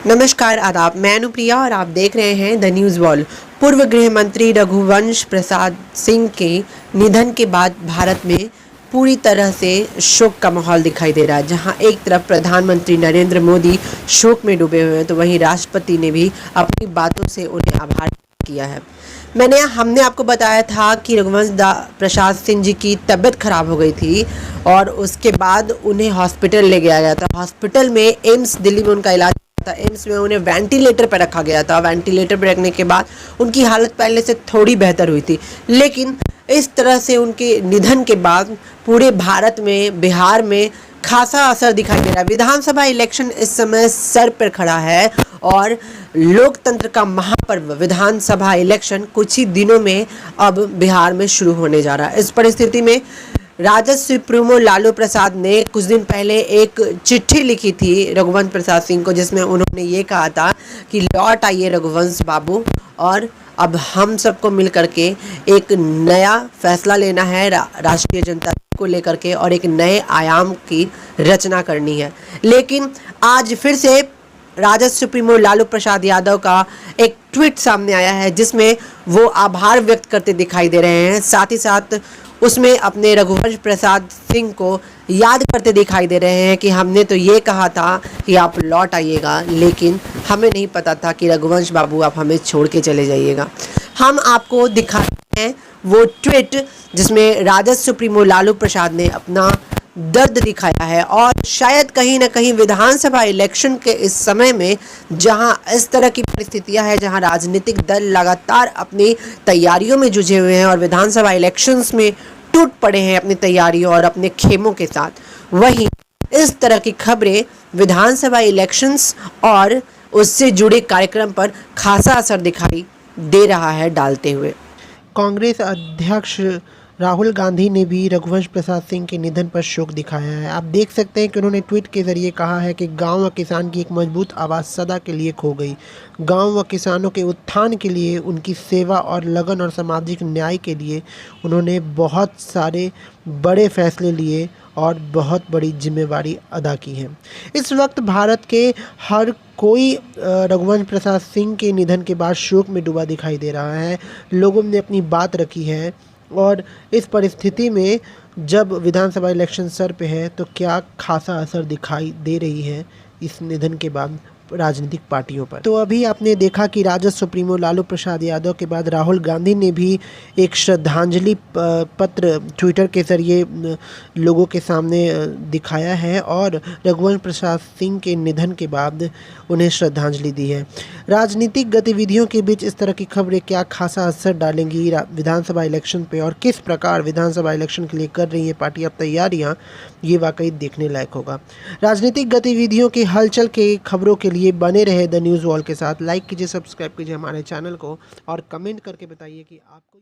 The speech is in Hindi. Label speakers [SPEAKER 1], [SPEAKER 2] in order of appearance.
[SPEAKER 1] नमस्कार आदाब, मैं अनुप्रिया और आप देख रहे हैं द न्यूज़ वॉल। पूर्व गृह मंत्री रघुवंश प्रसाद सिंह के निधन के बाद भारत में पूरी तरह से शोक का माहौल दिखाई दे रहा है। जहां एक तरफ प्रधानमंत्री नरेंद्र मोदी शोक में डूबे हुए हैं, तो वहीं राष्ट्रपति ने भी अपनी बातों से उन्हें आभार किया है। हमने आपको बताया था कि रघुवंश प्रसाद सिंह जी की तबीयत खराब हो गई थी और उसके बाद उन्हें हॉस्पिटल ले गया गया था। हॉस्पिटल में एम्स दिल्ली में उनका इलाज था। एम्स में उन्हें वेंटिलेटर पर रखा गया था। वेंटिलेटर पर रखने के बाद उनकी हालत पहले से थोड़ी बेहतर हुई थी, लेकिन इस तरह से उनके निधन के बाद पूरे भारत में, बिहार में खासा असर दिखाई दे रहा है। विधानसभा इलेक्शन इस समय सर पर खड़ा है और लोकतंत्र का महापर्व विधानसभा इलेक्शन कुछ ही दिनों में अब बिहार में शुरू होने जा रहा है। इस परिस्थिति में राजद सुप्रीमो लालू प्रसाद ने कुछ दिन पहले एक चिट्ठी लिखी थी रघुवंश प्रसाद सिंह को, जिसमें उन्होंने ये कहा था कि लौट आइए रघुवंश बाबू, और अब हम सबको मिल करके एक नया फैसला लेना है राष्ट्रीय जनता को लेकर के और एक नए आयाम की रचना करनी है। लेकिन आज फिर से राजद सुप्रीमो लालू प्रसाद यादव का एक ट्वीट सामने आया है, जिसमें वो आभार व्यक्त करते दिखाई दे रहे हैं। साथ ही साथ उसमें अपने रघुवंश प्रसाद सिंह को याद करते दिखाई दे रहे हैं कि हमने तो ये कहा था कि आप लौट आइएगा, लेकिन हमें नहीं पता था कि रघुवंश बाबू आप हमें छोड़ के चले जाइएगा। हम आपको दिखाते हैं वो ट्वीट जिसमें राजद सुप्रीमो लालू प्रसाद ने अपना दर्द दिखाया है। और शायद कहीं ना कहीं विधानसभा इलेक्शन के इस समय में, जहां इस तरह की परिस्थितियां हैं, जहां राजनीतिक दल लगातार अपनी तैयारियों में जुझे हुए हैं और विधानसभा इलेक्शंस में टूट पड़े हैं अपनी तैयारियों और अपने खेमों के साथ, वहीं इस तरह की खबरें विधानसभा इलेक्शंस और उससे जुड़े कार्यक्रम पर खासा असर दिखाई दे रहा है डालते हुए।
[SPEAKER 2] कांग्रेस अध्यक्ष राहुल गांधी ने भी रघुवंश प्रसाद सिंह के निधन पर शोक दिखाया है। आप देख सकते हैं कि उन्होंने ट्वीट के जरिए कहा है कि गांव व किसान की एक मजबूत आवाज़ सदा के लिए खो गई। गांव व किसानों के उत्थान के लिए उनकी सेवा और लगन और सामाजिक न्याय के लिए उन्होंने बहुत सारे बड़े फैसले लिए और बहुत बड़ी जिम्मेवारी अदा की है। इस वक्त भारत के हर कोई रघुवंश प्रसाद सिंह के निधन के बाद शोक में डूबा दिखाई दे रहा है। लोगों ने अपनी बात रखी है और इस परिस्थिति में जब विधानसभा इलेक्शन सर पे है, तो क्या खासा असर दिखाई दे रही है इस निधन के बाद राजनीतिक पार्टियों पर। तो अभी आपने देखा कि राजद सुप्रीमो लालू प्रसाद यादव के बाद राहुल गांधी ने भी एक श्रद्धांजलि पत्र ट्विटर के जरिए लोगों के सामने दिखाया है और रघुवंश प्रसाद सिंह के निधन के बाद उन्हें श्रद्धांजलि दी है। राजनीतिक गतिविधियों के बीच इस तरह की खबरें क्या खासा असर डालेंगी विधानसभा इलेक्शन पे और किस प्रकार विधानसभा इलेक्शन के लिए कर रही है पार्टी अब तैयारियाँ, ये वाकई देखने लायक होगा। राजनीतिक गतिविधियों की हलचल के खबरों के लिए बने रहे द न्यूज़ वॉल के साथ। लाइक कीजिए, सब्सक्राइब कीजिए हमारे चैनल को और कमेंट करके बताइए कि आपको